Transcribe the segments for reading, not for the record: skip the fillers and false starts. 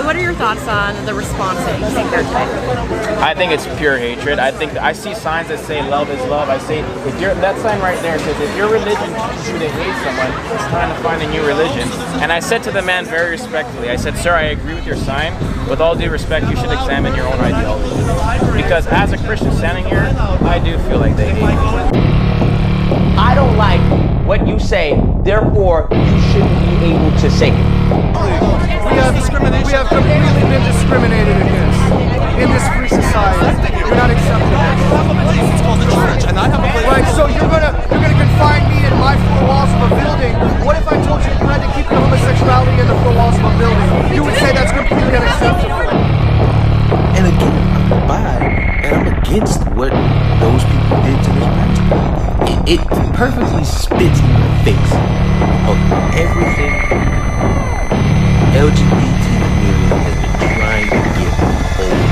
what are your thoughts on the response that you've seen here today? I think it's pure hatred. I think I see signs that say love is love. I say that sign right there says if your religion teaches you to hate someone, it's time to find a new religion. And I said to the man very respectfully, I said, sir, I agree with your sign. With all due respect, you should examine your own ideology. Because as a Christian standing here, I do feel like they hate me. I don't like what you say, therefore you shouldn't be able to say it. We have completely been discriminated against in this free society. You're not accepted. I have a place. It's called the church, and I have a place. Right, so you're gonna confine me in my four walls of a building. What if I told you you had to keep your homosexuality in the four walls of a building? You would say that's completely unacceptable. And again, I'm bi, and I'm against what those people did to this pastor. It perfectly spits in the face of everything LGBT community has been trying to get over.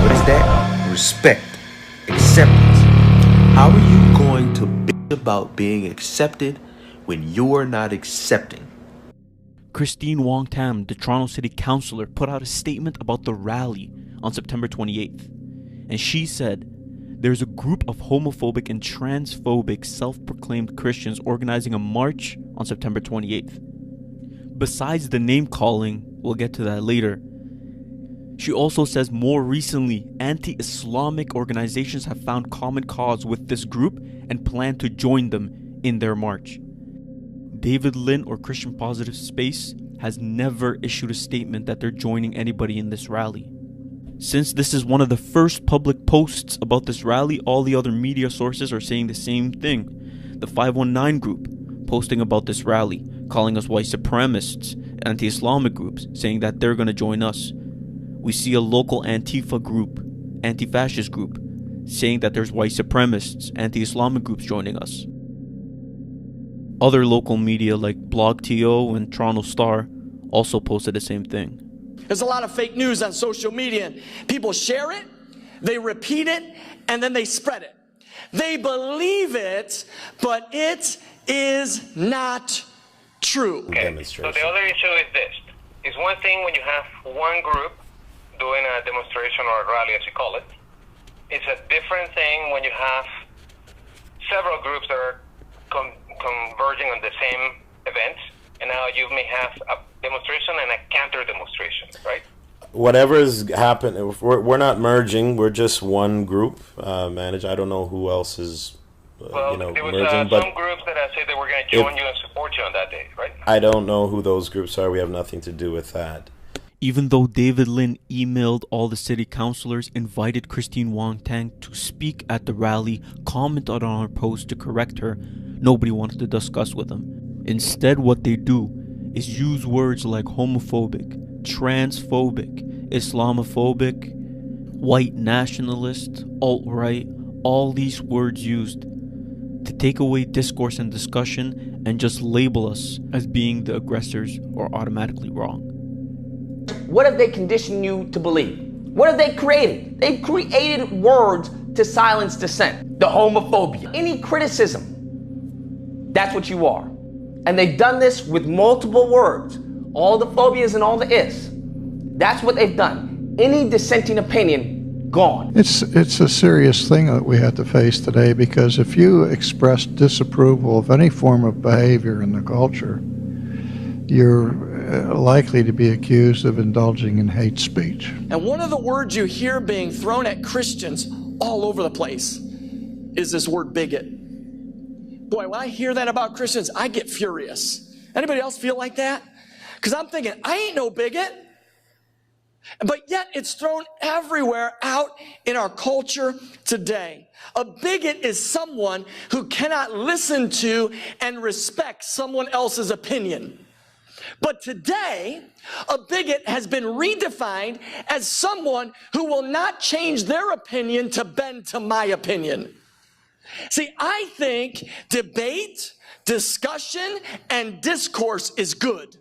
What is that? Respect. Acceptance. How are you going to bitch about being accepted when you're not accepting? Christine Wong Tam, the Toronto City Councillor, put out a statement about the rally on September 28th. And she said, there's a group of homophobic and transphobic self-proclaimed Christians organizing a march on September 28th. Besides the name calling, we'll get to that later, she also says more recently, anti-Islamic organizations have found common cause with this group and plan to join them in their march. David Lynn or Christian Positive Space has never issued a statement that they're joining anybody in this rally. Since this is one of the first public posts about this rally, all the other media sources are saying the same thing. The 519 group posting about this rally, calling us white supremacists, anti-Islamic groups saying that they're going to join us. We see a local Antifa group, anti-fascist group, saying that there's white supremacists, anti-Islamic groups joining us. Other local media like BlogTO and Toronto Star also posted the same thing. There's a lot of fake news on social media. People share it, they repeat it, and then they spread it. They believe it, but it is not true. Okay, so the other issue is this. It's one thing when you have one group doing a demonstration or a rally, as you call it. It's a different thing when you have several groups that are converging on the same events, and now you may have a demonstration and a counter demonstration, right? Whatever's happened, we're not merging. We're just one group. I don't know who else is, there was merging. But some groups that said they were going to join you and support you on that day, right? I don't know who those groups are. We have nothing to do with that. Even though David Lynn emailed all the city councillors, invited Christine Wong Tam to speak at the rally, commented on her post to correct her, nobody wanted to discuss with them. Instead, what they do is use words like homophobic, transphobic, Islamophobic, white nationalist, alt-right, all these words used to take away discourse and discussion and just label us as being the aggressors or automatically wrong. What have they conditioned you to believe? What have they created? They've created words to silence dissent. The homophobia. Any criticism, that's what you are. And they've done this with multiple words. All the phobias and all the is. That's what they've done. Any dissenting opinion, gone. It's a serious thing that we have to face today, because if you express disapproval of any form of behavior in the culture, you're likely to be accused of indulging in hate speech. And one of the words you hear being thrown at Christians all over the place is this word bigot. Boy, when I hear that about Christians, I get furious. Anybody else feel like that? Because I'm thinking, I ain't no bigot. But yet it's thrown everywhere out in our culture today. A bigot is someone who cannot listen to and respect someone else's opinion. But today, a bigot has been redefined as someone who will not change their opinion to bend to my opinion. See, I think debate, discussion, and discourse is good.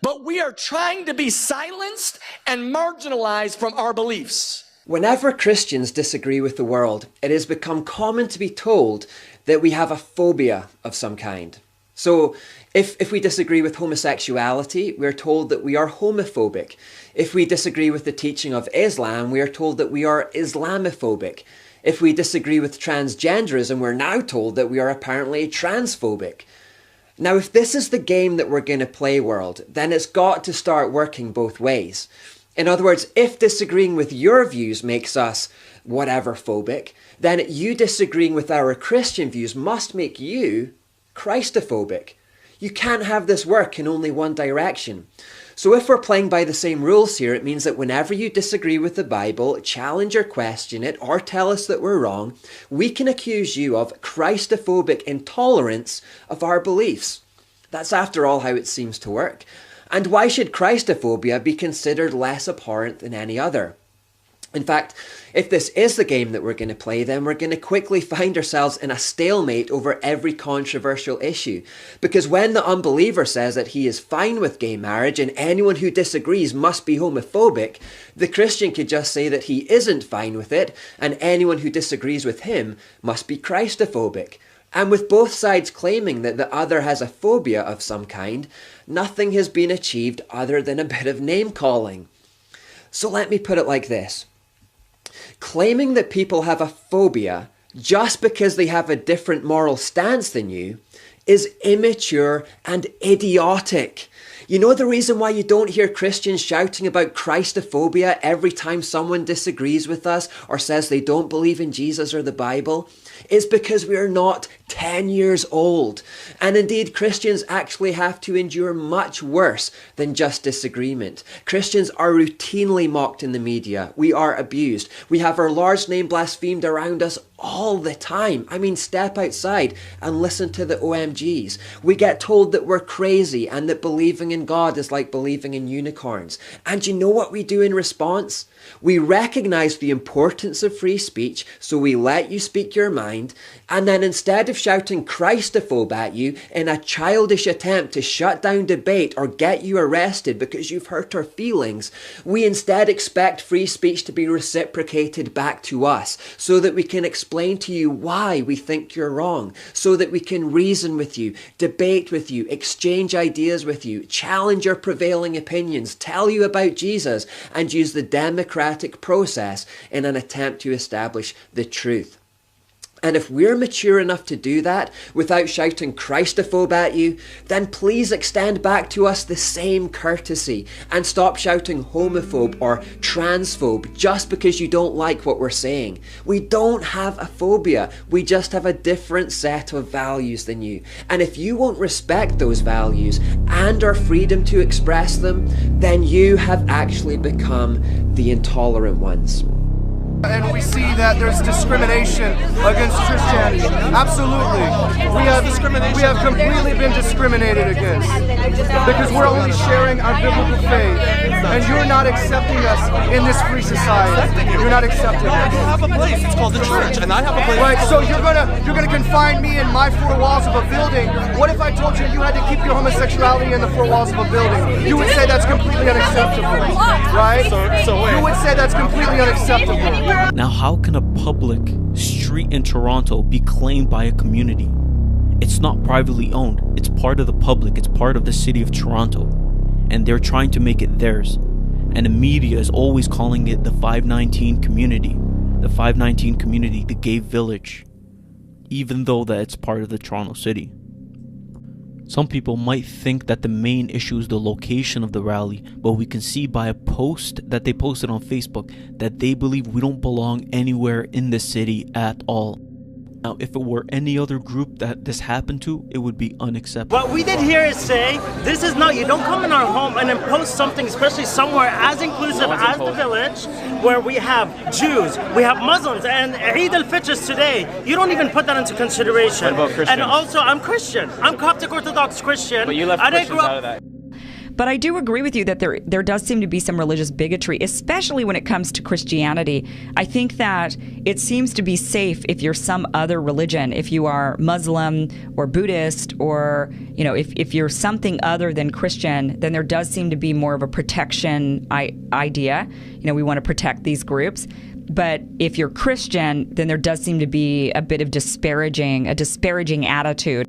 But we are trying to be silenced and marginalized from our beliefs. Whenever Christians disagree with the world, it has become common to be told that we have a phobia of some kind. So if we disagree with homosexuality, we're told that we are homophobic. If we disagree with the teaching of Islam, we are told that we are Islamophobic. If we disagree with transgenderism, we're now told that we are apparently transphobic. Now, if this is the game that we're going to play, world, then it's got to start working both ways. In other words, if disagreeing with your views makes us whatever phobic, then you disagreeing with our Christian views must make you Christophobic. You can't have this work in only one direction. So if we're playing by the same rules here, it means that whenever you disagree with the Bible, challenge or question it, or tell us that we're wrong, we can accuse you of Christophobic intolerance of our beliefs. That's after all how it seems to work. And why should Christophobia be considered less abhorrent than any other? In fact, if this is the game that we're going to play, then we're going to quickly find ourselves in a stalemate over every controversial issue. Because when the unbeliever says that he is fine with gay marriage and anyone who disagrees must be homophobic, the Christian could just say that he isn't fine with it and anyone who disagrees with him must be Christophobic. And with both sides claiming that the other has a phobia of some kind, nothing has been achieved other than a bit of name-calling. So let me put it like this. Claiming that people have a phobia just because they have a different moral stance than you is immature and idiotic. You know the reason why you don't hear Christians shouting about Christophobia every time someone disagrees with us or says they don't believe in Jesus or the Bible? It's because we are not 10 years old. And indeed, Christians actually have to endure much worse than just disagreement. Christians are routinely mocked in the media. We are abused. We have our Lord's name blasphemed around us all the time. I mean, step outside and listen to the OMGs. We get told that we're crazy and that believing in God is like believing in unicorns. And you know what we do in response? We recognize the importance of free speech, so we let you speak your mind, and then instead of shouting Christophobe at you in a childish attempt to shut down debate or get you arrested because you've hurt our feelings, we instead expect free speech to be reciprocated back to us so that we can explain to you why we think you're wrong, so that we can reason with you, debate with you, exchange ideas with you, challenge your prevailing opinions, tell you about Jesus, and use the democratic process in an attempt to establish the truth. And if we're mature enough to do that without shouting Christophobe at you, then please extend back to us the same courtesy and stop shouting homophobe or transphobe just because you don't like what we're saying. We don't have a phobia. We just have a different set of values than you. And if you won't respect those values and our freedom to express them, then you have actually become the intolerant ones. And we see that there's discrimination against Christianity. Absolutely. We have completely been discriminated against because we're only sharing our biblical faith. And you're not accepting us in this free society. You're not accepting us. You have a place. It's called the church, and I have a place. Right, so you're gonna confine me in my four walls of a building. What if I told you you had to keep your homosexuality in the four walls of a building? You would say that's completely unacceptable, right? So wait. You would say that's completely unacceptable. Now, how can a public street in Toronto be claimed by a community? It's not privately owned. It's part of the public. It's part of the city of Toronto. And they're trying to make it theirs. And the media is always calling it the 519 community. The 519 community, the gay village. Even though that it's part of the Toronto city. Some people might think that the main issue is the location of the rally, but we can see by a post that they posted on Facebook that they believe we don't belong anywhere in the city at all. Now, if it were any other group that this happened to, it would be unacceptable. What we did here is say, this is not, you don't come in our home and impose something, especially somewhere as inclusive as the village, where we have Jews, we have Muslims, and Eid al-Fitr is today. You don't even put that into consideration. What about Christians? And also, I'm Christian. I'm Coptic Orthodox Christian. But you left Christians out of that. But I do agree with you that there does seem to be some religious bigotry, especially when it comes to Christianity. I think that it seems to be safe if you're some other religion, if you are Muslim or Buddhist, or if you're something other than Christian, then there does seem to be more of a protection idea. We want to protect these groups. But if you're Christian, then there does seem to be a bit of disparaging attitude.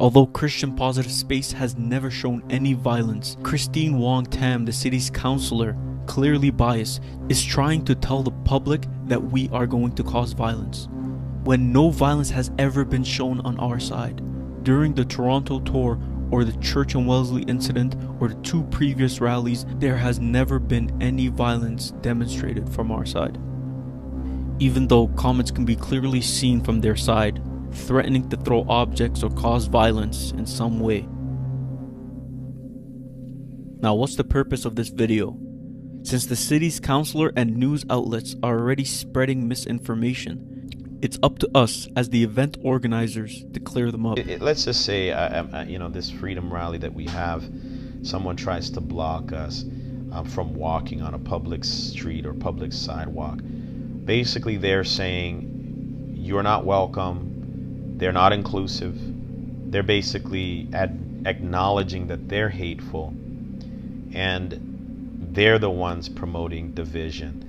Although Christian Positive Space has never shown any violence, Christine Wong Tam, the city's councilor, clearly biased, is trying to tell the public that we are going to cause violence, when no violence has ever been shown on our side. During the Toronto tour, or the Church and Wellesley incident, or the 2 previous rallies, there has never been any violence demonstrated from our side. Even though comments can be clearly seen from their side, threatening to throw objects or cause violence in some way. Now, what's the purpose of this video? Since the city's councilor and news outlets are already spreading misinformation, it's up to us as the event organizers to clear them up. Let's just say, you know, this freedom rally that we have, someone tries to block us from walking on a public street or public sidewalk. Basically, they're saying you're not welcome, they're not inclusive, they're basically acknowledging that they're hateful, and they're the ones promoting division.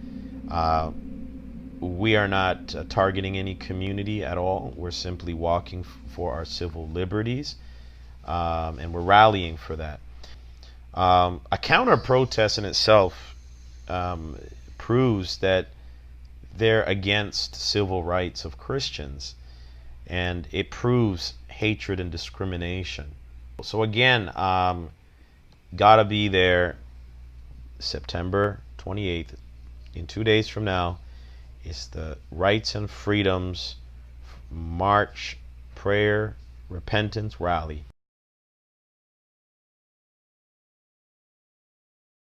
We are not targeting any community at all. We're simply walking for our civil liberties, and we're rallying for that. A counter protest in itself proves that they're against civil rights of Christians, and it proves hatred and discrimination. So again, gotta be there September 28th, in 2 days from now. It's the Rights and Freedoms March, Prayer, Repentance Rally.